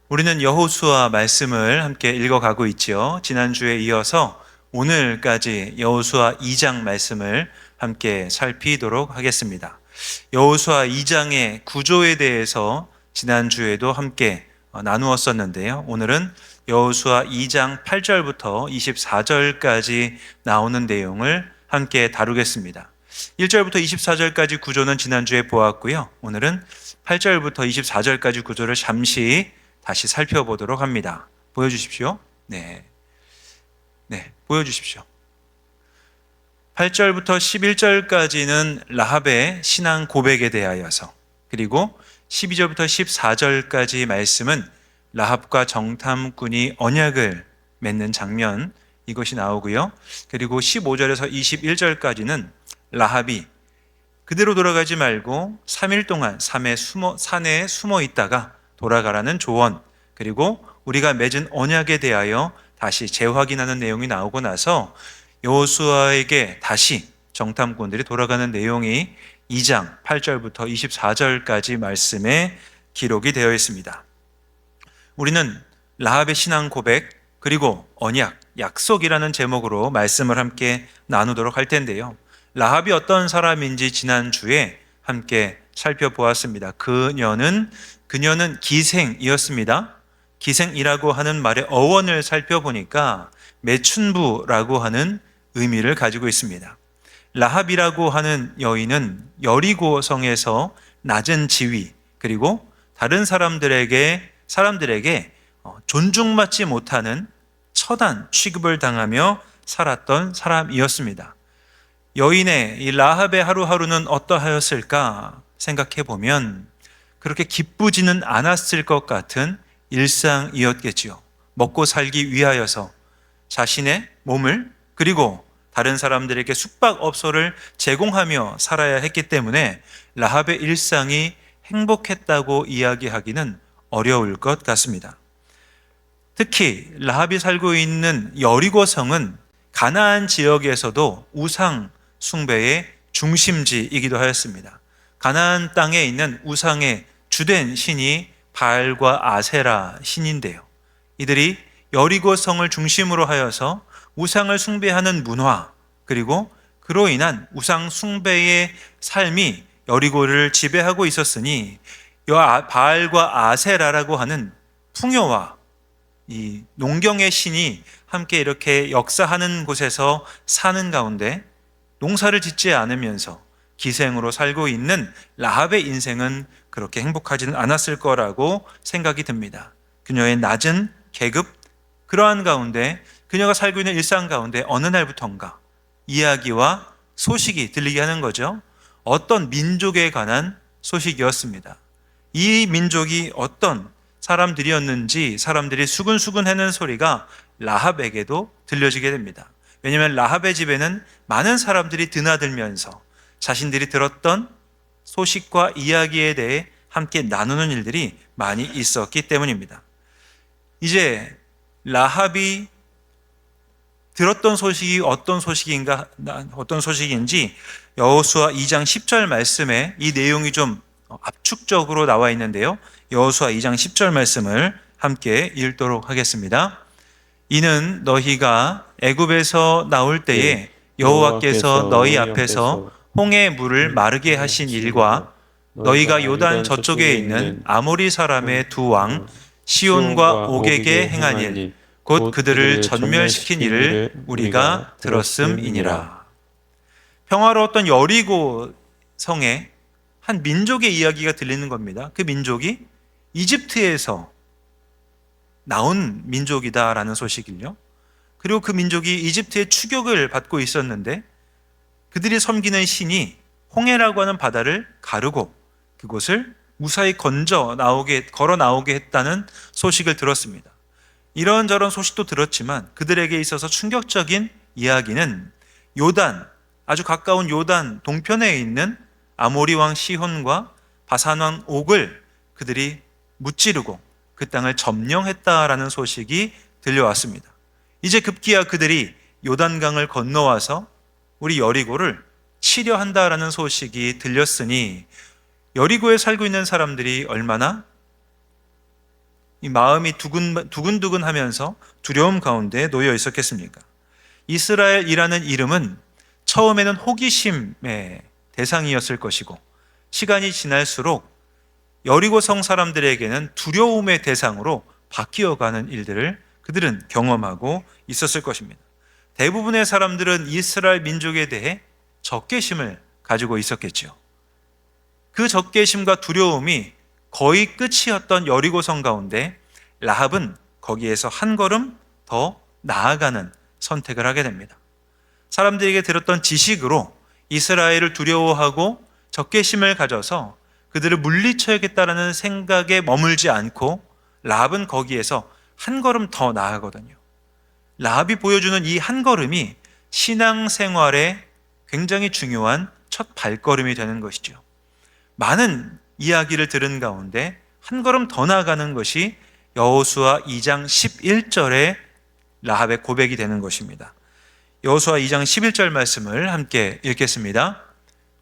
우리는 여호수아 말씀을 함께 읽어가고 있지요. 지난주에 이어서 오늘까지 여호수아 2장 말씀을 함께 살피도록 하겠습니다. 여호수아 2장의 구조에 대해서 지난주에도 함께 나누었었는데요. 오늘은 여호수아 2장 8절부터 24절까지 나오는 내용을 함께 다루겠습니다. 1절부터 24절까지 구조는 지난주에 보았고요. 오늘은 8절부터 24절까지 구조를 잠시 다시 살펴보도록 합니다. 보여주십시오. 네, 보여주십시오. 8절부터 11절까지는 라합의 신앙 고백에 대하여서, 그리고 12절부터 14절까지 말씀은 라합과 정탐꾼이 언약을 맺는 장면, 이것이 나오고요. 그리고 15절에서 21절까지는 라합이 그대로 돌아가지 말고 3일 동안 산에 숨어 있다가 돌아가라는 조언, 그리고 우리가 맺은 언약에 대하여 다시 재확인하는 내용이 나오고 나서 여호수아에게 다시 정탐꾼들이 돌아가는 내용이 2장 8절부터 24절까지 말씀에 기록이 되어 있습니다. 우리는 라합의 신앙 고백, 그리고 언약, 약속이라는 제목으로 말씀을 함께 나누도록 할 텐데요. 라합이 어떤 사람인지 지난주에 함께 살펴보았습니다. 그녀는 기생이었습니다. 기생이라고 하는 말의 어원을 살펴보니까 매춘부라고 하는 의미를 가지고 있습니다. 라합이라고 하는 여인은 여리고 성에서 낮은 지위, 그리고 다른 사람들에게 존중받지 못하는 처단 취급을 당하며 살았던 사람이었습니다. 여인의 이 라합의 하루하루는 어떠하였을까 생각해 보면 그렇게 기쁘지는 않았을 것 같은 일상이었겠지요. 먹고 살기 위하여서 자신의 몸을, 그리고 다른 사람들에게 숙박업소를 제공하며 살아야 했기 때문에 라합의 일상이 행복했다고 이야기하기는 어려울 것 같습니다. 특히 라합이 살고 있는 여리고성은 가나안 지역에서도 우상 숭배의 중심지이기도 하였습니다. 가나안 땅에 있는 우상의 주된 신이 바알과 아세라 신인데요. 이들이 여리고성을 중심으로 하여서 우상을 숭배하는 문화, 그리고 그로 인한 우상 숭배의 삶이 여리고를 지배하고 있었으니 바알과 아세라라고 하는 풍요와 이 농경의 신이 함께 이렇게 역사하는 곳에서 사는 가운데 농사를 짓지 않으면서 기생으로 살고 있는 라합의 인생은 그렇게 행복하지는 않았을 거라고 생각이 듭니다. 그녀의 낮은 계급, 그러한 가운데 그녀가 살고 있는 일상 가운데 어느 날부턴가 이야기와 소식이 들리게 하는 거죠. 어떤 민족에 관한 소식이었습니다. 이 민족이 어떤 사람들이었는지 사람들이 수근수근 하는 소리가 라합에게도 들려지게 됩니다. 왜냐하면 라합의 집에는 많은 사람들이 드나들면서 자신들이 들었던 소식과 이야기에 대해 함께 나누는 일들이 많이 있었기 때문입니다. 이제 라합이 들었던 소식이 어떤 소식인지 여호수아 2장 10절 말씀에 이 내용이 좀 압축적으로 나와 있는데요. 여호수아 2장 10절 말씀을 함께 읽도록 하겠습니다. 이는 너희가 애굽에서 나올 때에 여호와께서 너희 앞에서 홍해 물을 마르게 하신 일과 너희가 요단 저쪽에 있는 아모리 사람의 두 왕 시온과 옥에게 행한 일, 곧 그들을 전멸시킨 일을 우리가 들었음이니라. 평화로웠던 여리고 성에 한 민족의 이야기가 들리는 겁니다. 그 민족이 이집트에서 나온 민족이다라는 소식을요. 그리고 그 민족이 이집트의 추격을 받고 있었는데 그들이 섬기는 신이 홍해라고 하는 바다를 가르고 그곳을 무사히 걸어 나오게 했다는 소식을 들었습니다. 이런저런 소식도 들었지만 그들에게 있어서 충격적인 이야기는 요단, 아주 가까운 요단 동편에 있는 아모리 왕 시혼과 바산 왕 옥을 그들이 무찌르고 그 땅을 점령했다라는 소식이 들려왔습니다. 이제 급기야 그들이 요단강을 건너와서 우리 여리고를 치려 한다라는 소식이 들렸으니 여리고에 살고 있는 사람들이 얼마나 이 마음이 두근두근하면서 두려움 가운데 놓여 있었겠습니까? 이스라엘이라는 이름은 처음에는 호기심의 대상이었을 것이고 시간이 지날수록 여리고성 사람들에게는 두려움의 대상으로 바뀌어가는 일들을 그들은 경험하고 있었을 것입니다. 대부분의 사람들은 이스라엘 민족에 대해 적개심을 가지고 있었겠죠. 그 적개심과 두려움이 거의 끝이었던 여리고성 가운데 라합은 거기에서 한 걸음 더 나아가는 선택을 하게 됩니다. 사람들에게 들었던 지식으로 이스라엘을 두려워하고 적개심을 가져서 그들을 물리쳐야겠다라는 생각에 머물지 않고 라합은 거기에서 한 걸음 더 나아가거든요. 라합이 보여주는 이 한 걸음이 신앙생활에 굉장히 중요한 첫 발걸음이 되는 것이죠. 많은 이야기를 들은 가운데 한 걸음 더 나아가는 것이 여호수아 2장 11절의 라합의 고백이 되는 것입니다. 여호수아 2장 11절 말씀을 함께 읽겠습니다.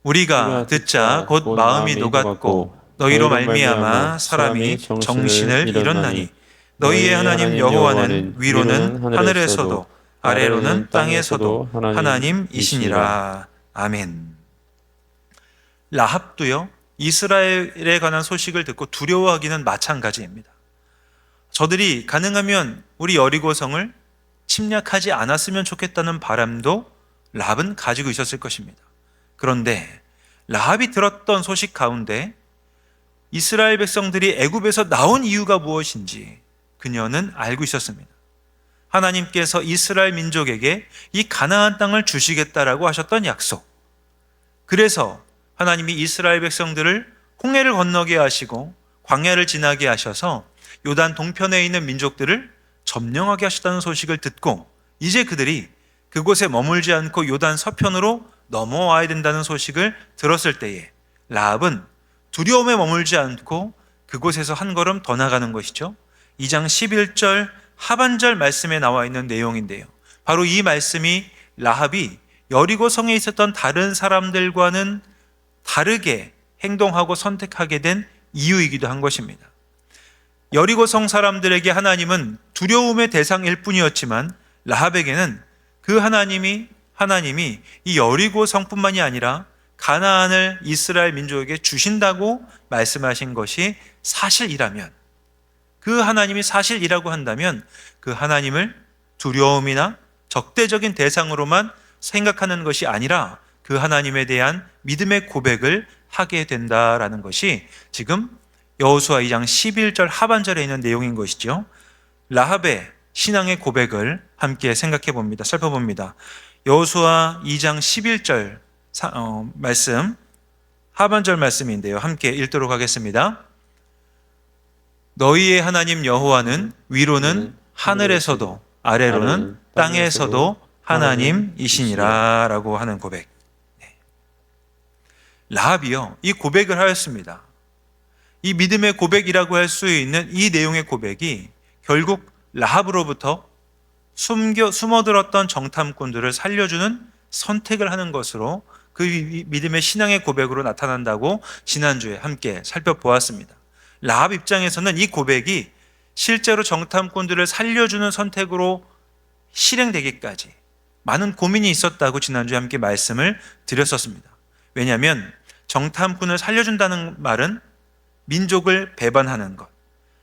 우리가 듣자 곧 마음이 녹았고 너희로 말미암아 사람이 정신을 잃었나니 너희의 하나님 여호와는 위로는 하늘에서도 아래로는 땅에서도 하나님이시니라. 아멘. 라합도요, 이스라엘에 관한 소식을 듣고 두려워하기는 마찬가지입니다. 저들이 가능하면 우리 여리고성을 침략하지 않았으면 좋겠다는 바람도 라합은 가지고 있었을 것입니다. 그런데 라합이 들었던 소식 가운데 이스라엘 백성들이 애굽에서 나온 이유가 무엇인지 그녀는 알고 있었습니다. 하나님께서 이스라엘 민족에게 이 가나안 땅을 주시겠다라고 하셨던 약속. 그래서 하나님이 이스라엘 백성들을 홍해를 건너게 하시고 광야를 지나게 하셔서 요단 동편에 있는 민족들을 점령하게 하셨다는 소식을 듣고 이제 그들이 그곳에 머물지 않고 요단 서편으로 넘어와야 된다는 소식을 들었을 때에 라합은 두려움에 머물지 않고 그곳에서 한 걸음 더 나가는 것이죠. 2장 11절 하반절 말씀에 나와 있는 내용인데요. 바로 이 말씀이 라합이 여리고성에 있었던 다른 사람들과는 다르게 행동하고 선택하게 된 이유이기도 한 것입니다. 여리고성 사람들에게 하나님은 두려움의 대상일 뿐이었지만 라합에게는 그 하나님이 이 여리고성뿐만이 아니라 가나안을 이스라엘 민족에게 주신다고 말씀하신 것이 사실이라면, 그 하나님이 사실이라고 한다면 그 하나님을 두려움이나 적대적인 대상으로만 생각하는 것이 아니라 그 하나님에 대한 믿음의 고백을 하게 된다라는 것이 지금 여호수아 2장 11절 하반절에 있는 내용인 것이죠. 라합의 신앙의 고백을 함께 생각해 봅니다. 살펴봅니다. 여호수아 2장 11절 말씀, 하반절 말씀인데요. 함께 읽도록 하겠습니다. 너희의 하나님 여호와는 위로는 하늘에서도 아래로는 땅에서도 하나님이시니라 라고 하는 고백. 라합이요, 이 고백을 하였습니다. 이 믿음의 고백이라고 할 수 있는 이 내용의 고백이 결국 라합으로부터 숨어들었던 정탐꾼들을 살려주는 선택을 하는 것으로 그 믿음의 신앙의 고백으로 나타난다고 지난주에 함께 살펴보았습니다. 라합 입장에서는 이 고백이 실제로 정탐꾼들을 살려주는 선택으로 실행되기까지 많은 고민이 있었다고 지난주에 함께 말씀을 드렸었습니다. 왜냐하면 정탐꾼을 살려준다는 말은 민족을 배반하는 것,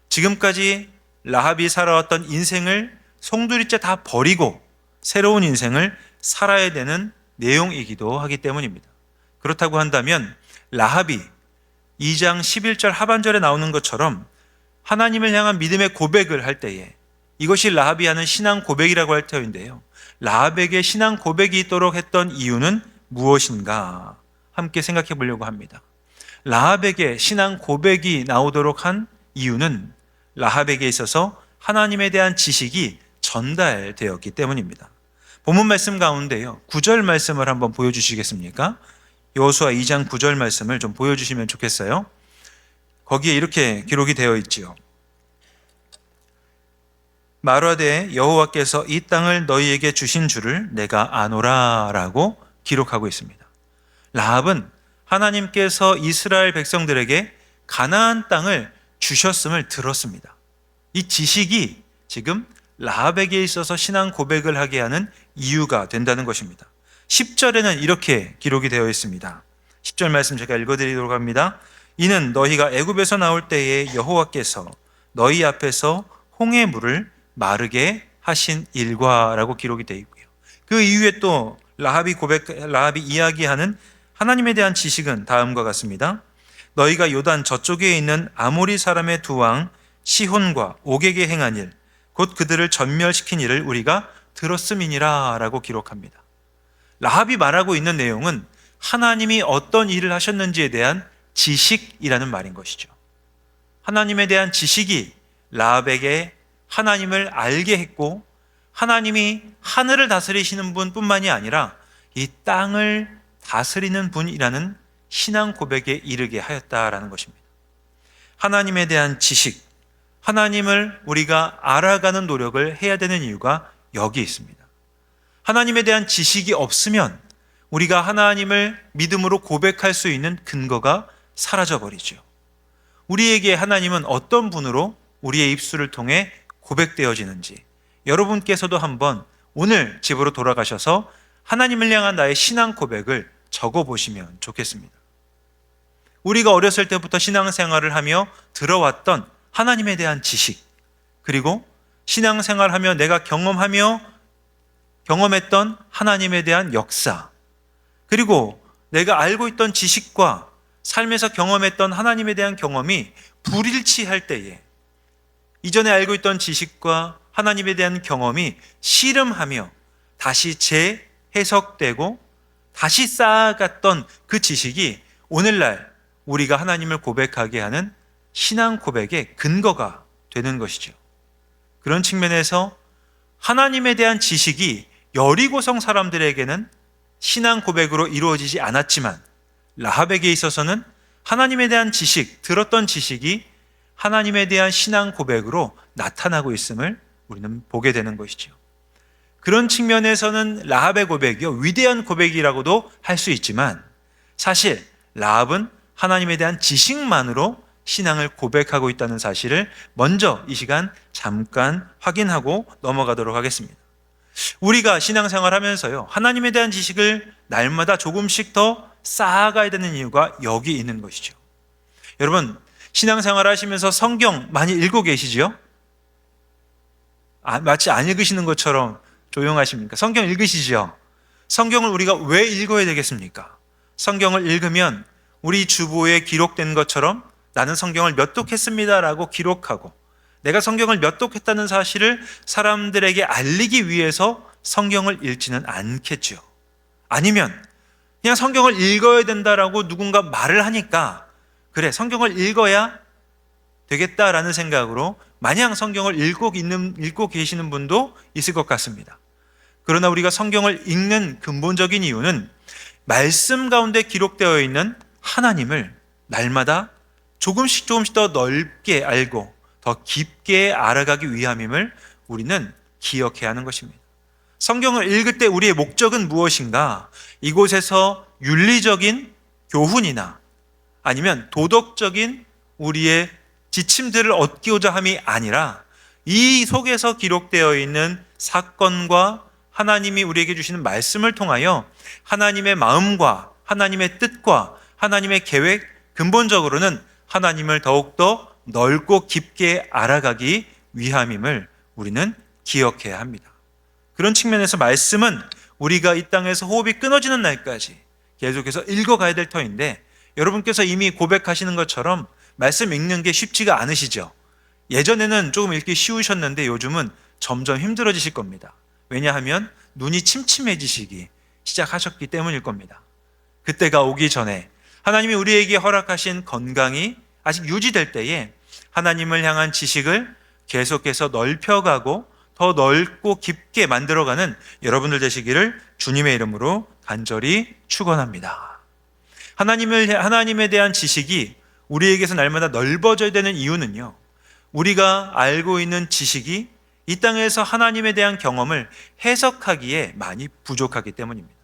지금까지 라합이 살아왔던 인생을 송두리째 다 버리고 새로운 인생을 살아야 되는 내용이기도 하기 때문입니다. 그렇다고 한다면 라합이 2장 11절 하반절에 나오는 것처럼 하나님을 향한 믿음의 고백을 할 때에 이것이 라합이 하는 신앙 고백이라고 할 터인데요. 라합에게 신앙 고백이 있도록 했던 이유는 무엇인가 함께 생각해 보려고 합니다. 라합에게 신앙 고백이 나오도록 한 이유는 라합에게 있어서 하나님에 대한 지식이 전달되었기 때문입니다. 본문 말씀 가운데요, 9절 말씀을 한번 보여주시겠습니까? 여호수아 2장 9절 말씀을 좀 보여주시면 좋겠어요. 거기에 이렇게 기록이 되어 있지요. 말하되 여호와께서 이 땅을 너희에게 주신 줄을 내가 아노라 라고 기록하고 있습니다. 라합은 하나님께서 이스라엘 백성들에게 가나안 땅을 주셨음을 들었습니다. 이 지식이 지금 라합에게 있어서 신앙 고백을 하게 하는 이유가 된다는 것입니다. 10절에는 이렇게 기록이 되어 있습니다. 10절 말씀 제가 읽어드리도록 합니다. 이는 너희가 애굽에서 나올 때에 여호와께서 너희 앞에서 홍해 물을 마르게 하신 일과라고 기록이 되어 있고요. 그 이후에 또 라합이 이야기하는 하나님에 대한 지식은 다음과 같습니다. 너희가 요단 저쪽에 있는 아모리 사람의 두 왕 시혼과 옥에게 행한 일, 곧 그들을 전멸시킨 일을 우리가 들었음이니라 라고 기록합니다. 라합이 말하고 있는 내용은 하나님이 어떤 일을 하셨는지에 대한 지식이라는 말인 것이죠. 하나님에 대한 지식이 라합에게 하나님을 알게 했고, 하나님이 하늘을 다스리시는 분뿐만이 아니라 이 땅을 다스리는 분이라는 신앙 고백에 이르게 하였다라는 것입니다. 하나님에 대한 지식, 하나님을 우리가 알아가는 노력을 해야 되는 이유가 여기 있습니다. 하나님에 대한 지식이 없으면 우리가 하나님을 믿음으로 고백할 수 있는 근거가 사라져버리죠. 우리에게 하나님은 어떤 분으로 우리의 입술을 통해 고백되어지는지 여러분께서도 한번 오늘 집으로 돌아가셔서 하나님을 향한 나의 신앙 고백을 적어보시면 좋겠습니다. 우리가 어렸을 때부터 신앙생활을 하며 들어왔던 하나님에 대한 지식, 그리고 신앙생활하며 내가 경험했던 하나님에 대한 역사, 그리고 내가 알고 있던 지식과 삶에서 경험했던 하나님에 대한 경험이 불일치할 때에 이전에 알고 있던 지식과 하나님에 대한 경험이 씨름하며 다시 재해석되고 다시 쌓아갔던 그 지식이 오늘날 우리가 하나님을 고백하게 하는 신앙 고백의 근거가 되는 것이죠. 그런 측면에서 하나님에 대한 지식이 여리고성 사람들에게는 신앙 고백으로 이루어지지 않았지만 라합에게 있어서는 하나님에 대한 지식, 들었던 지식이 하나님에 대한 신앙 고백으로 나타나고 있음을 우리는 보게 되는 것이죠. 그런 측면에서는 라합의 고백이요, 위대한 고백이라고도 할 수 있지만 사실 라합은 하나님에 대한 지식만으로 신앙을 고백하고 있다는 사실을 먼저 이 시간 잠깐 확인하고 넘어가도록 하겠습니다. 우리가 신앙생활 하면서요, 하나님에 대한 지식을 날마다 조금씩 더 쌓아가야 되는 이유가 여기 있는 것이죠. 여러분, 신앙생활 하시면서 성경 많이 읽고 계시죠? 마치 안 읽으시는 것처럼 조용하십니까? 성경 읽으시죠? 성경을 우리가 왜 읽어야 되겠습니까? 성경을 읽으면 우리 주보에 기록된 것처럼 나는 성경을 몇 독했습니다라고 기록하고 내가 성경을 몇 독했다는 사실을 사람들에게 알리기 위해서 성경을 읽지는 않겠죠. 아니면 그냥 성경을 읽어야 된다라고 누군가 말을 하니까 그래, 성경을 읽어야 되겠다라는 생각으로 마냥 성경을 읽고 계시는 분도 있을 것 같습니다. 그러나 우리가 성경을 읽는 근본적인 이유는 말씀 가운데 기록되어 있는 하나님을 날마다 조금씩 더 넓게 알고 더 깊게 알아가기 위함임을 우리는 기억해야 하는 것입니다. 성경을 읽을 때 우리의 목적은 무엇인가? 이곳에서 윤리적인 교훈이나 아니면 도덕적인 우리의 지침들을 얻고자 함이 아니라 이 속에서 기록되어 있는 사건과 하나님이 우리에게 주시는 말씀을 통하여 하나님의 마음과 하나님의 뜻과 하나님의 계획, 근본적으로는 하나님을 더욱더 넓고 깊게 알아가기 위함임을 우리는 기억해야 합니다. 그런 측면에서 말씀은 우리가 이 땅에서 호흡이 끊어지는 날까지 계속해서 읽어가야 될 터인데 여러분께서 이미 고백하시는 것처럼 말씀 읽는 게 쉽지가 않으시죠? 예전에는 조금 읽기 쉬우셨는데 요즘은 점점 힘들어지실 겁니다. 왜냐하면 눈이 침침해지시기 시작하셨기 때문일 겁니다. 그때가 오기 전에 하나님이 우리에게 허락하신 건강이 아직 유지될 때에 하나님을 향한 지식을 계속해서 넓혀가고 더 넓고 깊게 만들어가는 여러분들 되시기를 주님의 이름으로 간절히 축원합니다. 하나님에 대한 지식이 우리에게서 날마다 넓어져야 되는 이유는요, 우리가 알고 있는 지식이 이 땅에서 하나님에 대한 경험을 해석하기에 많이 부족하기 때문입니다.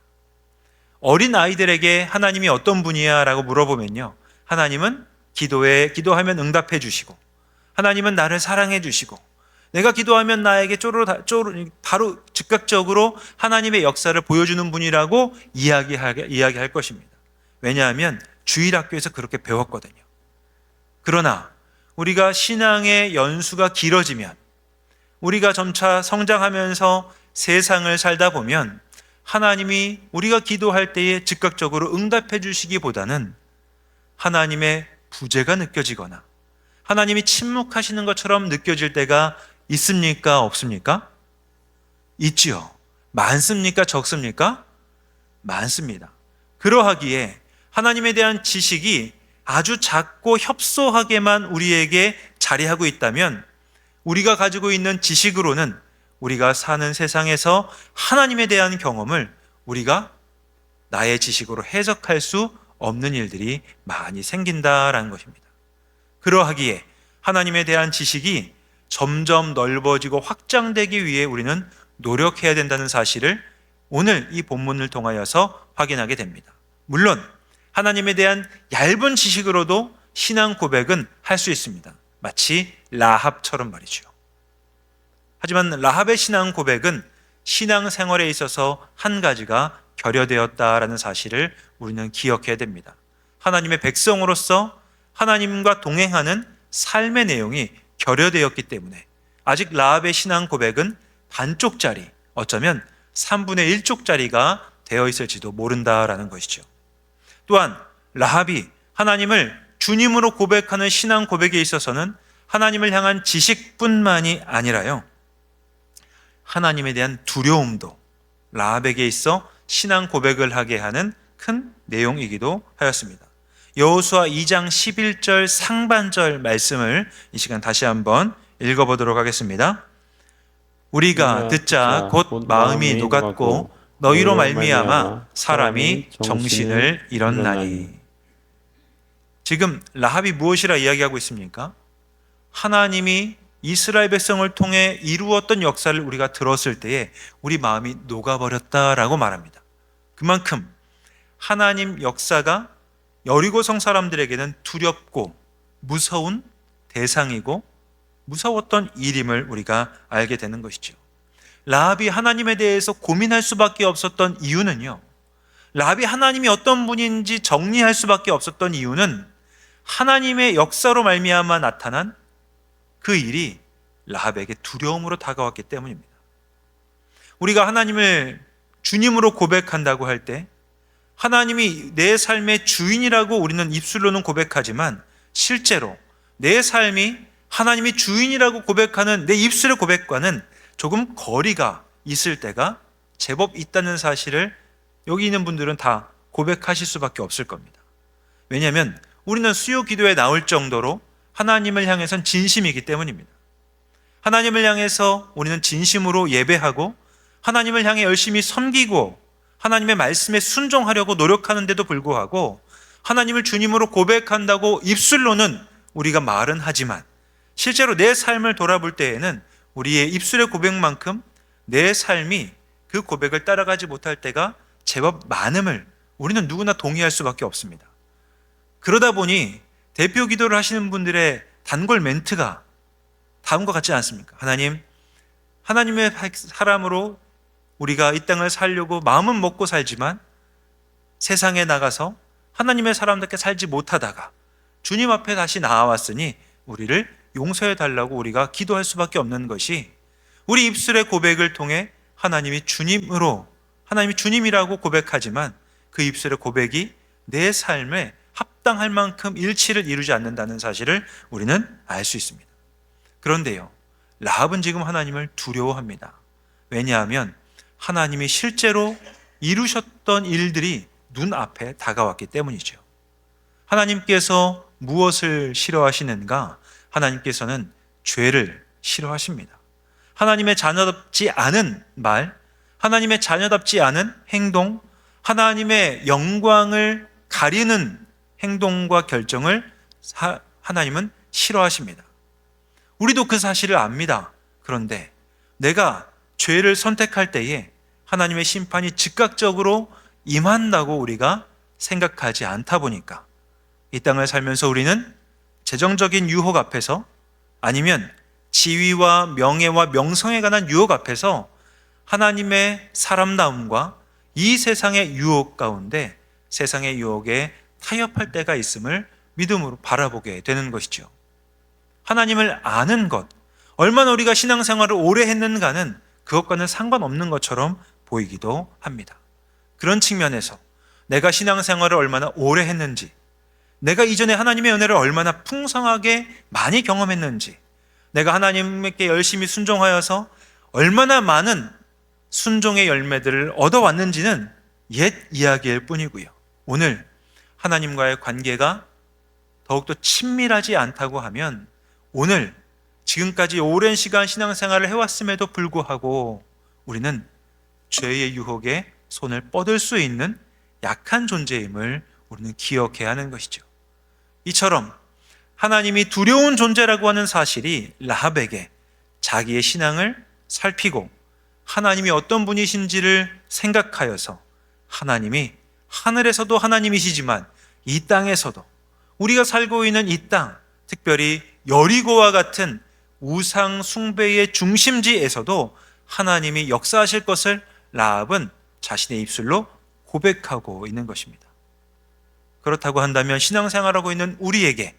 어린 아이들에게 하나님이 어떤 분이야 라고 물어보면요, 하나님은 기도하면 응답해 주시고 하나님은 나를 사랑해 주시고 내가 기도하면 나에게 바로 즉각적으로 하나님의 역사를 보여주는 분이라고 이야기할 것입니다. 왜냐하면 주일학교에서 그렇게 배웠거든요. 그러나 우리가 신앙의 연수가 길어지면, 우리가 점차 성장하면서 세상을 살다 보면 하나님이 우리가 기도할 때에 즉각적으로 응답해 주시기보다는 하나님의 부재가 느껴지거나 하나님이 침묵하시는 것처럼 느껴질 때가 있습니까? 없습니까? 있지요. 많습니까? 적습니까? 많습니다. 그러하기에 하나님에 대한 지식이 아주 작고 협소하게만 우리에게 자리하고 있다면 우리가 가지고 있는 지식으로는 우리가 사는 세상에서 하나님에 대한 경험을 우리가 나의 지식으로 해석할 수 없는 일들이 많이 생긴다라는 것입니다. 그러하기에 하나님에 대한 지식이 점점 넓어지고 확장되기 위해 우리는 노력해야 된다는 사실을 오늘 이 본문을 통하여서 확인하게 됩니다. 물론 하나님에 대한 얇은 지식으로도 신앙 고백은 할 수 있습니다. 마치 라합처럼 말이죠. 하지만 라합의 신앙 고백은 신앙 생활에 있어서 한 가지가 결여되었다라는 사실을 우리는 기억해야 됩니다. 하나님의 백성으로서 하나님과 동행하는 삶의 내용이 결여되었기 때문에 아직 라합의 신앙 고백은 반쪽짜리, 어쩌면 3분의 1쪽짜리가 되어 있을지도 모른다라는 것이죠. 또한 라합이 하나님을 주님으로 고백하는 신앙 고백에 있어서는 하나님을 향한 지식뿐만이 아니라요, 하나님에 대한 두려움도 라합에게 있어 신앙 고백을 하게 하는 큰 내용이기도 하였습니다. 여호수아 2장 11절 상반절 말씀을 이 시간 다시 한번 읽어보도록 하겠습니다. 우리가 듣자 곧 마음이 녹았고 너희로 말미암아 사람이 정신을 잃었나니. 지금 라합이 무엇이라 이야기하고 있습니까? 하나님이 이스라엘 백성을 통해 이루었던 역사를 우리가 들었을 때에 우리 마음이 녹아버렸다라고 말합니다. 그만큼 하나님 역사가 여리고성 사람들에게는 두렵고 무서운 대상이고 무서웠던 일임을 우리가 알게 되는 것이죠. 라합이 하나님에 대해서 고민할 수밖에 없었던 이유는요, 라합이 하나님이 어떤 분인지 정리할 수밖에 없었던 이유는 하나님의 역사로 말미암아 나타난 그 일이 라합에게 두려움으로 다가왔기 때문입니다. 우리가 하나님을 주님으로 고백한다고 할 때 하나님이 내 삶의 주인이라고 우리는 입술로는 고백하지만 실제로 내 삶이 하나님이 주인이라고 고백하는 내 입술의 고백과는 조금 거리가 있을 때가 제법 있다는 사실을 여기 있는 분들은 다 고백하실 수밖에 없을 겁니다. 왜냐하면 우리는 수요 기도에 나올 정도로 하나님을 향해선 진심이기 때문입니다. 하나님을 향해서 우리는 진심으로 예배하고 하나님을 향해 열심히 섬기고 하나님의 말씀에 순종하려고 노력하는데도 불구하고 하나님을 주님으로 고백한다고 입술로는 우리가 말은 하지만 실제로 내 삶을 돌아볼 때에는 우리의 입술의 고백만큼 내 삶이 그 고백을 따라가지 못할 때가 제법 많음을 우리는 누구나 동의할 수밖에 없습니다. 그러다 보니 대표 기도를 하시는 분들의 단골 멘트가 다음과 같지 않습니까? 하나님, 하나님의 사람으로 우리가 이 땅을 살려고 마음은 먹고 살지만 세상에 나가서 하나님의 사람답게 살지 못하다가 주님 앞에 다시 나와왔으니 우리를 용서해 달라고 우리가 기도할 수밖에 없는 것이, 우리 입술의 고백을 통해 하나님이 주님이라고 고백하지만 그 입술의 고백이 내 삶에 합당할 만큼 일치를 이루지 않는다는 사실을 우리는 알 수 있습니다. 그런데요, 라합은 지금 하나님을 두려워합니다. 왜냐하면 하나님이 실제로 이루셨던 일들이 눈앞에 다가왔기 때문이죠. 하나님께서 무엇을 싫어하시는가? 하나님께서는 죄를 싫어하십니다. 하나님의 자녀답지 않은 말, 하나님의 자녀답지 않은 행동, 하나님의 영광을 가리는 행동과 결정을 하나님은 싫어하십니다. 우리도 그 사실을 압니다. 그런데 내가 죄를 선택할 때에 하나님의 심판이 즉각적으로 임한다고 우리가 생각하지 않다 보니까 이 땅을 살면서 우리는 재정적인 유혹 앞에서 아니면 지위와 명예와 명성에 관한 유혹 앞에서 하나님의 사람다움과 이 세상의 유혹 가운데 세상의 유혹에 타협할 때가 있음을 믿음으로 바라보게 되는 것이죠. 하나님을 아는 것, 얼마나 우리가 신앙생활을 오래 했는가는 그것과는 상관없는 것처럼 보이기도 합니다. 그런 측면에서 내가 신앙생활을 얼마나 오래 했는지, 내가 이전에 하나님의 은혜를 얼마나 풍성하게 많이 경험했는지, 내가 하나님께 열심히 순종하여서 얼마나 많은 순종의 열매들을 얻어왔는지는 옛 이야기일 뿐이고요. 오늘 하나님과의 관계가 더욱더 친밀하지 않다고 하면 오늘 지금까지 오랜 시간 신앙생활을 해왔음에도 불구하고 우리는 죄의 유혹에 손을 뻗을 수 있는 약한 존재임을 우리는 기억해야 하는 것이죠. 이처럼 하나님이 두려운 존재라고 하는 사실이 라합에게 자기의 신앙을 살피고 하나님이 어떤 분이신지를 생각하여서 하나님이 하늘에서도 하나님이시지만 이 땅에서도 우리가 살고 있는 이 땅, 특별히 여리고와 같은 우상 숭배의 중심지에서도 하나님이 역사하실 것을 라합은 자신의 입술로 고백하고 있는 것입니다. 그렇다고 한다면 신앙생활하고 있는 우리에게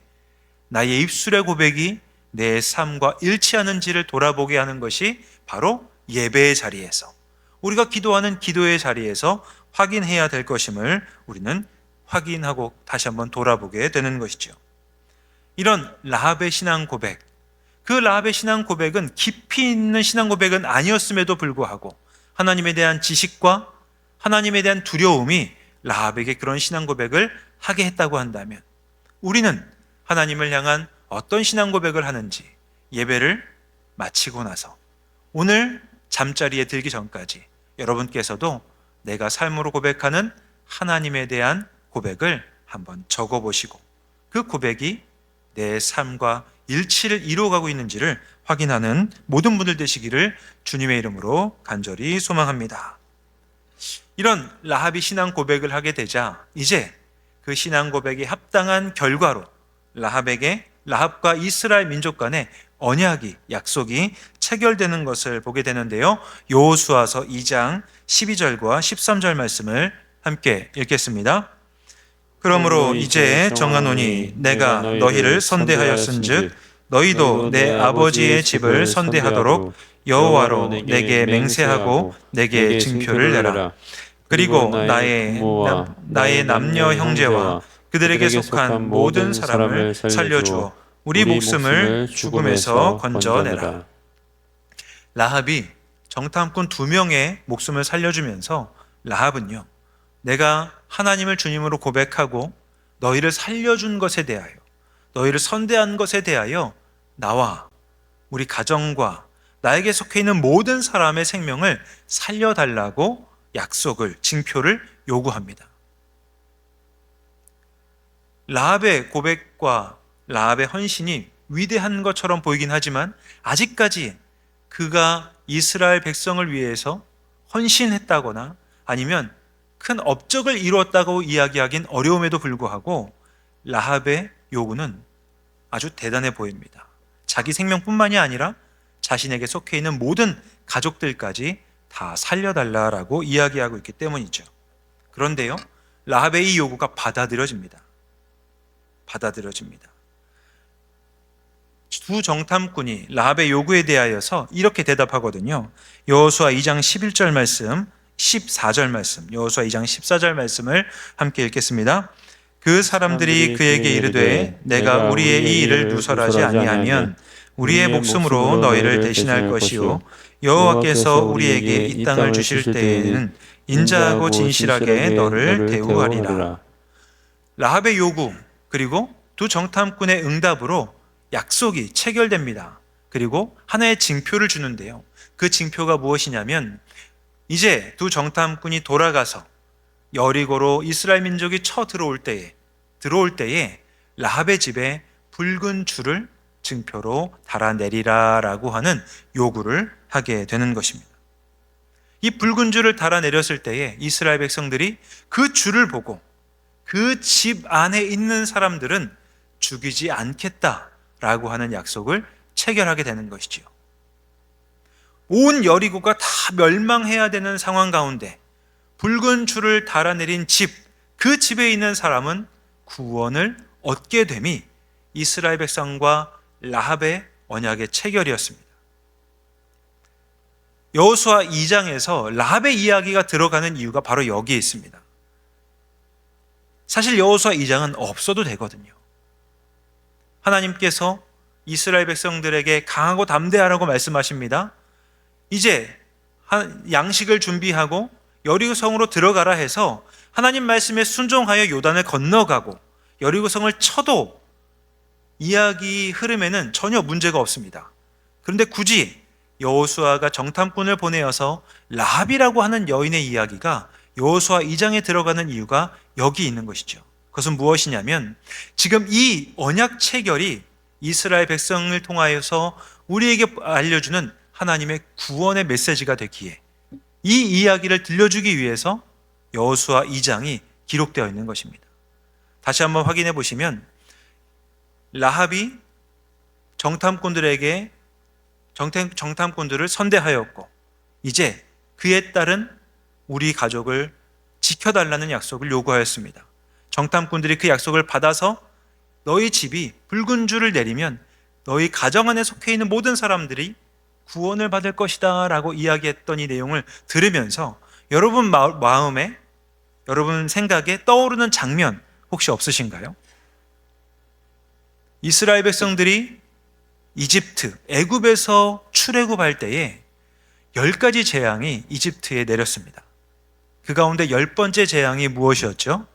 나의 입술의 고백이 내 삶과 일치하는지를 돌아보게 하는 것이 바로 예배의 자리에서, 우리가 기도하는 기도의 자리에서 확인해야 될 것임을 우리는 확인하고 다시 한번 돌아보게 되는 것이죠. 이런 라합의 신앙 고백, 그 라합의 신앙 고백은 깊이 있는 신앙 고백은 아니었음에도 불구하고 하나님에 대한 지식과 하나님에 대한 두려움이 라합에게 그런 신앙 고백을 하게 했다고 한다면 우리는 하나님을 향한 어떤 신앙 고백을 하는지 예배를 마치고 나서 오늘 잠자리에 들기 전까지 여러분께서도 내가 삶으로 고백하는 하나님에 대한 고백을 한번 적어보시고 그 고백이 내 삶과 일치를 이루어가고 있는지를 확인하는 모든 분들 되시기를 주님의 이름으로 간절히 소망합니다. 이런 라합이 신앙 고백을 하게 되자 이제 그 신앙 고백에 합당한 결과로 라합과 이스라엘 민족 간의 언약이, 약속이 체결되는 것을 보게 되는데요. 여호수아서 2장 12절과 13절 말씀을 함께 읽겠습니다. 그러므로 이제 정하노니 내가 너희를 선대하였은즉 너희도 내 아버지의 집을 선대하도록 여호와로 내게 맹세하고 내게 증표를 내라. 그리고 나의 남녀 형제와 그들에게 속한 모든 사람을 살려주어 우리 목숨을 죽음에서 건져내라. 라합이 정탐꾼 2명의 목숨을 살려주면서 라합은요, 내가 하나님을 주님으로 고백하고 너희를 살려준 것에 대하여, 너희를 선대한 것에 대하여 나와 우리 가정과 나에게 속해 있는 모든 사람의 생명을 살려달라고 약속을, 징표를 요구합니다. 라합의 고백과 라합의 헌신이 위대한 것처럼 보이긴 하지만 아직까지 그가 이스라엘 백성을 위해서 헌신했다거나 아니면 큰 업적을 이루었다고 이야기하긴 어려움에도 불구하고 라합의 요구는 아주 대단해 보입니다. 자기 생명뿐만이 아니라 자신에게 속해 있는 모든 가족들까지 다 살려달라고 이야기하고 있기 때문이죠. 그런데요, 라합의 이 요구가 받아들여집니다. 두 정탐꾼이 라합의 요구에 대하여서 이렇게 대답하거든요. 여호수아 2장 11절 말씀, 14절 말씀, 여호수아 2장 14절 말씀을 함께 읽겠습니다. 그 사람들이 그에게 이르되 내가 우리의 이 일을 누설하지 아니하면 우리의 목숨으로 너희를 대신할 것이요 여호와께서 우리에게 이 땅을 주실 때에는 인자하고 진실하게 너를 대우하리라. 라합의 요구 그리고 두 정탐꾼의 응답으로 약속이 체결됩니다. 그리고 하나의 징표를 주는데요. 그 징표가 무엇이냐면 이제 두 정탐꾼이 돌아가서 여리고로 이스라엘 민족이 들어올 때에 라합의 집에 붉은 줄을 증표로 달아내리라라고 하는 요구를 하게 되는 것입니다. 이 붉은 줄을 달아내렸을 때에 이스라엘 백성들이 그 줄을 보고 그 집 안에 있는 사람들은 죽이지 않겠다라고 하는 약속을 체결하게 되는 것이지요. 온 여리고가 다 멸망해야 되는 상황 가운데 붉은 줄을 달아내린 집, 그 집에 있는 사람은 구원을 얻게 됨이 이스라엘 백성과 라합의 언약의 체결이었습니다. 여호수아 2장에서 라합의 이야기가 들어가는 이유가 바로 여기에 있습니다. 사실 여호수아 2장은 없어도 되거든요. 하나님께서 이스라엘 백성들에게 강하고 담대하라고 말씀하십니다. 이제 양식을 준비하고 여리고성으로 들어가라 해서 하나님 말씀에 순종하여 요단을 건너가고 여리고성을 쳐도 이야기 흐름에는 전혀 문제가 없습니다. 그런데 굳이 여호수아가 정탐꾼을 보내어서 라합이라고 하는 여인의 이야기가 여호수아 2장에 들어가는 이유가 여기 있는 것이죠. 그것은 무엇이냐면 지금 이 언약 체결이 이스라엘 백성을 통하여서 우리에게 알려주는 하나님의 구원의 메시지가 되기에 이 이야기를 들려주기 위해서 여호수아 2장이 기록되어 있는 것입니다. 다시 한번 확인해 보시면 라합이 정탐꾼들을 선대하였고 이제 그에 따른 우리 가족을 지켜달라는 약속을 요구하였습니다. 정탐꾼들이 그 약속을 받아서 너희 집이 붉은 줄을 내리면 너희 가정 안에 속해 있는 모든 사람들이 구원을 받을 것이다 라고 이야기했던 이 내용을 들으면서 여러분 마음에, 여러분 생각에 떠오르는 장면 혹시 없으신가요? 이스라엘 백성들이 이집트, 애굽에서 출애굽할 때에 10가지 재앙이 이집트에 내렸습니다. 그 가운데 10번째 재앙이 무엇이었죠?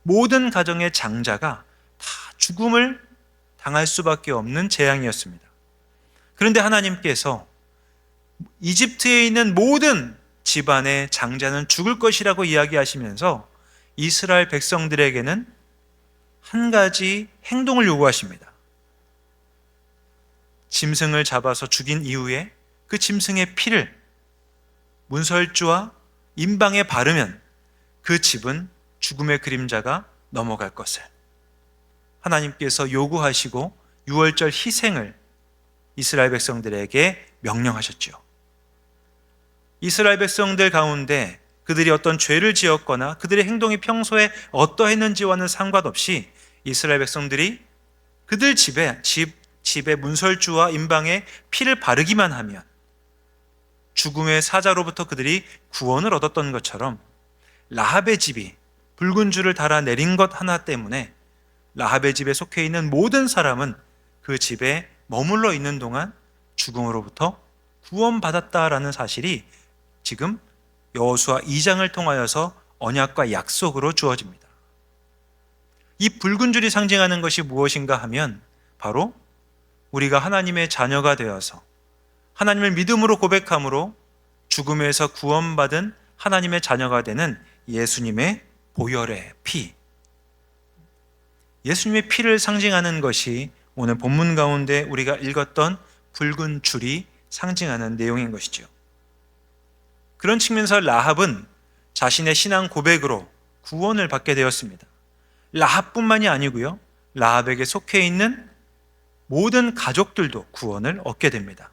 모든 가정의 장자가 다 죽음을 당할 수밖에 없는 재앙이었습니다. 그런데 하나님께서 이집트에 있는 모든 집안의 장자는 죽을 것이라고 이야기하시면서 이스라엘 백성들에게는 한 가지 행동을 요구하십니다. 짐승을 잡아서 죽인 이후에 그 짐승의 피를 문설주와 임방에 바르면 그 집은 죽음의 그림자가 넘어갈 것을 하나님께서 요구하시고 유월절 희생을 이스라엘 백성들에게 명령하셨죠. 이스라엘 백성들 가운데 그들이 어떤 죄를 지었거나 그들의 행동이 평소에 어떠했는지와는 상관없이 이스라엘 백성들이 그들 집에 문설주와 임방에 피를 바르기만 하면 죽음의 사자로부터 그들이 구원을 얻었던 것처럼 라합의 집이 붉은 줄을 달아내린 것 하나 때문에 라합의 집에 속해 있는 모든 사람은 그 집에 머물러 있는 동안 죽음으로부터 구원받았다라는 사실이 지금 여호수아 2장을 통하여서 언약과 약속으로 주어집니다. 이 붉은 줄이 상징하는 것이 무엇인가 하면 바로 우리가 하나님의 자녀가 되어서 하나님을 믿음으로 고백함으로 죽음에서 구원받은 하나님의 자녀가 되는 예수님의 보혈의 피, 예수님의 피를 상징하는 것이 오늘 본문 가운데 우리가 읽었던 붉은 줄이 상징하는 내용인 것이죠. 그런 측면에서 라합은 자신의 신앙 고백으로 구원을 받게 되었습니다. 라합뿐만이 아니고요, 라합에게 속해 있는 모든 가족들도 구원을 얻게 됩니다.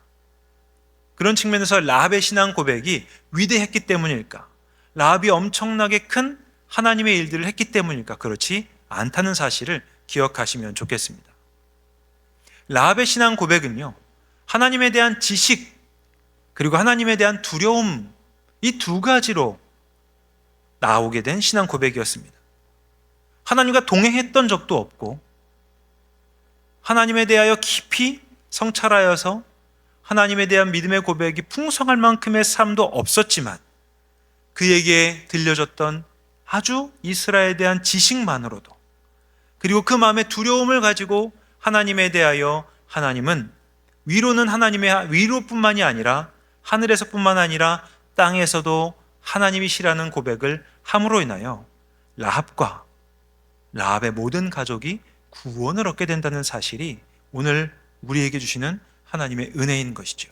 그런 측면에서 라합의 신앙 고백이 위대했기 때문일까? 라합이 엄청나게 큰 하나님의 일들을 했기 때문일까? 그렇지 않다는 사실을 기억하시면 좋겠습니다. 라합의 신앙 고백은요, 하나님에 대한 지식 그리고 하나님에 대한 두려움, 이 두 가지로 나오게 된 신앙 고백이었습니다. 하나님과 동행했던 적도 없고 하나님에 대하여 깊이 성찰하여서 하나님에 대한 믿음의 고백이 풍성할 만큼의 삶도 없었지만 그에게 들려졌던 아주 이스라엘에 대한 지식만으로도, 그리고 그 마음의 두려움을 가지고 하나님에 대하여 하나님은 위로는 하나님의 위로뿐만이 아니라 하늘에서뿐만 아니라 땅에서도 하나님이시라는 고백을 함으로 인하여 라합과 라합의 모든 가족이 구원을 얻게 된다는 사실이 오늘 우리에게 주시는 하나님의 은혜인 것이죠.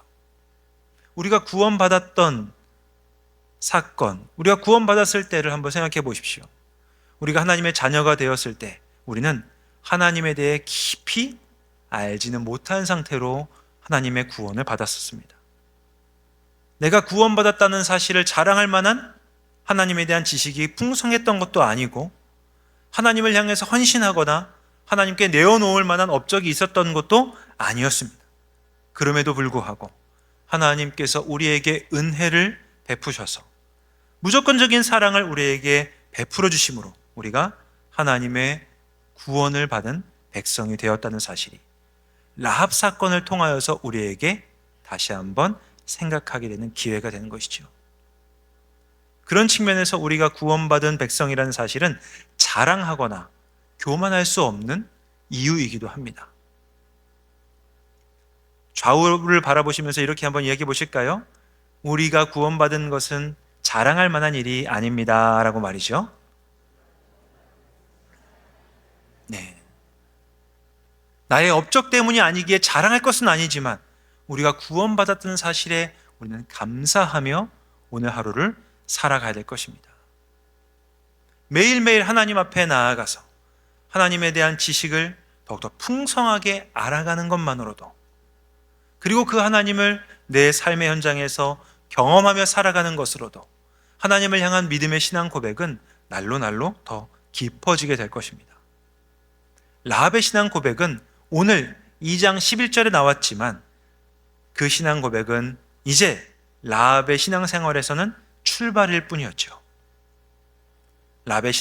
우리가 구원받았던 사건, 우리가 구원받았을 때를 한번 생각해 보십시오. 우리가 하나님의 자녀가 되었을 때 우리는 하나님에 대해 깊이 알지는 못한 상태로 하나님의 구원을 받았었습니다. 내가 구원받았다는 사실을 자랑할 만한 하나님에 대한 지식이 풍성했던 것도 아니고, 하나님을 향해서 헌신하거나 하나님께 내어놓을 만한 업적이 있었던 것도 아니었습니다. 그럼에도 불구하고 하나님께서 우리에게 은혜를 베푸셔서 무조건적인 사랑을 우리에게 베풀어 주심으로 우리가 하나님의 구원을 받은 백성이 되었다는 사실이 라합 사건을 통하여서 우리에게 다시 한번 생각하게 되는 기회가 되는 것이죠. 그런 측면에서 우리가 구원받은 백성이라는 사실은 자랑하거나 교만할 수 없는 이유이기도 합니다. 좌우를 바라보시면서 이렇게 한번 이야기해 보실까요? 우리가 구원받은 것은 자랑할 만한 일이 아닙니다 라고 말이죠. 네. 나의 업적 때문이 아니기에 자랑할 것은 아니지만 우리가 구원받았다는 사실에 우리는 감사하며 오늘 하루를 살아가야 될 것입니다. 매일매일 하나님 앞에 나아가서 하나님에 대한 지식을 더욱더 풍성하게 알아가는 것만으로도, 그리고 그 하나님을 내 삶의 현장에서 경험하며 살아가는 것으로도 하나님을 향한 믿음의 신앙 고백은 날로 날로 더 깊어지게 될 것입니다. 라합의 신앙 고백은 오늘 2장 11절에 나왔지만 그 신앙 고백은 이제 라합의 신앙 생활에서는 출발일 뿐이었죠. 라합의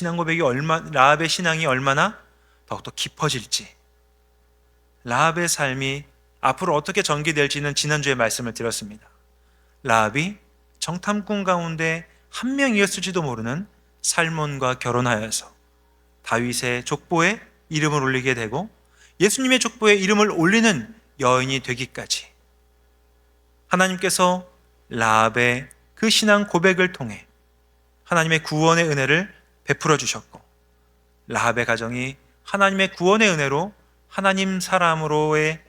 신앙이 얼마나 더욱더 깊어질지, 라합의 삶이 앞으로 어떻게 전개될지는 지난주에 말씀을 드렸습니다. 라합이 정탐꾼 가운데 한 명이었을지도 모르는 살몬과 결혼하여서 다윗의 족보에 이름을 올리게 되고 예수님의 족보에 이름을 올리는 여인이 되기까지 하나님께서 라합의 그 신앙 고백을 통해 하나님의 구원의 은혜를 베풀어 주셨고, 라합의 가정이 하나님의 구원의 은혜로 하나님 사람으로의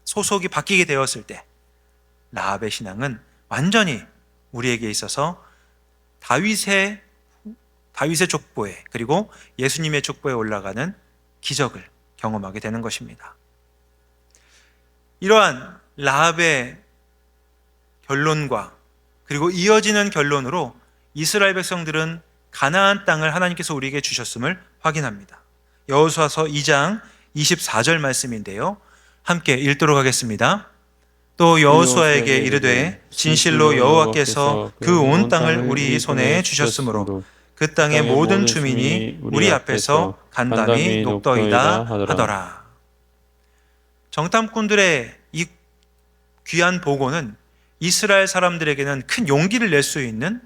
소속이 바뀌게 되었을 때 라합의 신앙은 완전히 우리에게 있어서 다윗의 족보에, 그리고 예수님의 족보에 올라가는 기적을 경험하게 되는 것입니다. 이러한 라합의 결론과 그리고 이어지는 결론으로 이스라엘 백성들은 가나안 땅을 하나님께서 우리에게 주셨음을 확인합니다. 여호수아서 2장 24절 말씀인데요, 함께 읽도록 하겠습니다. 또 여호수아에게 이르되 진실로 여호와께서 그 온 땅을 우리 손에 주셨으므로 그 땅의 모든 주민이 우리 앞에서 간담이 녹더이다 하더라. 정탐꾼들의 이 귀한 보고는 이스라엘 사람들에게는 큰 용기를 낼 수 있는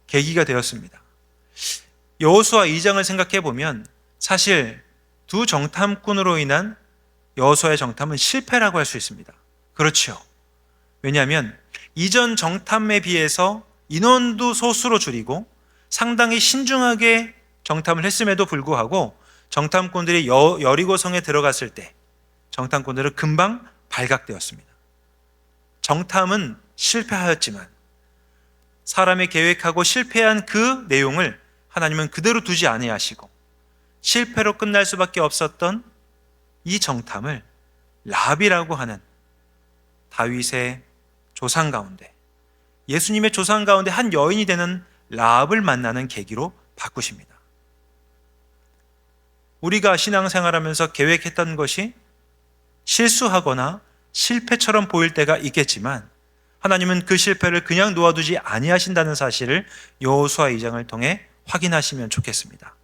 계기가 되었습니다. 여호수아 2장을 생각해 보면 사실 두 정탐꾼으로 인한 여호수아의 정탐은 실패라고 할 수 있습니다. 그렇죠. 왜냐하면 이전 정탐에 비해서 인원도 소수로 줄이고 상당히 신중하게 정탐을 했음에도 불구하고 정탐꾼들이 여리고성에 들어갔을 때 정탐꾼들은 금방 발각되었습니다. 정탐은 실패하였지만 사람의 계획하고 실패한 그 내용을 하나님은 그대로 두지 아니하시고 실패로 끝날 수밖에 없었던 이 정탐을 라합이라고 하는 다윗의 조상 가운데, 예수님의 조상 가운데 한 여인이 되는 라합을 만나는 계기로 바꾸십니다. 우리가 신앙생활하면서 계획했던 것이 실수하거나 실패처럼 보일 때가 있겠지만 하나님은 그 실패를 그냥 놓아두지 아니하신다는 사실을 여호수아 2장을 통해 확인하시면 좋겠습니다.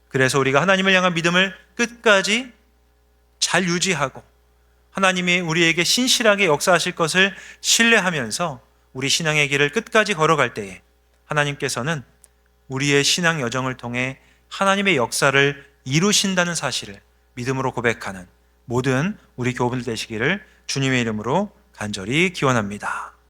그래서 우리가 하나님을 향한 믿음을 끝까지 잘 유지하고 하나님이 우리에게 신실하게 역사하실 것을 신뢰하면서 우리 신앙의 길을 끝까지 걸어갈 때에 하나님께서는 우리의 신앙 여정을 통해 하나님의 역사를 이루신다는 사실을 믿음으로 고백하는 모든 우리 교우분들 되시기를 주님의 이름으로 간절히 기원합니다.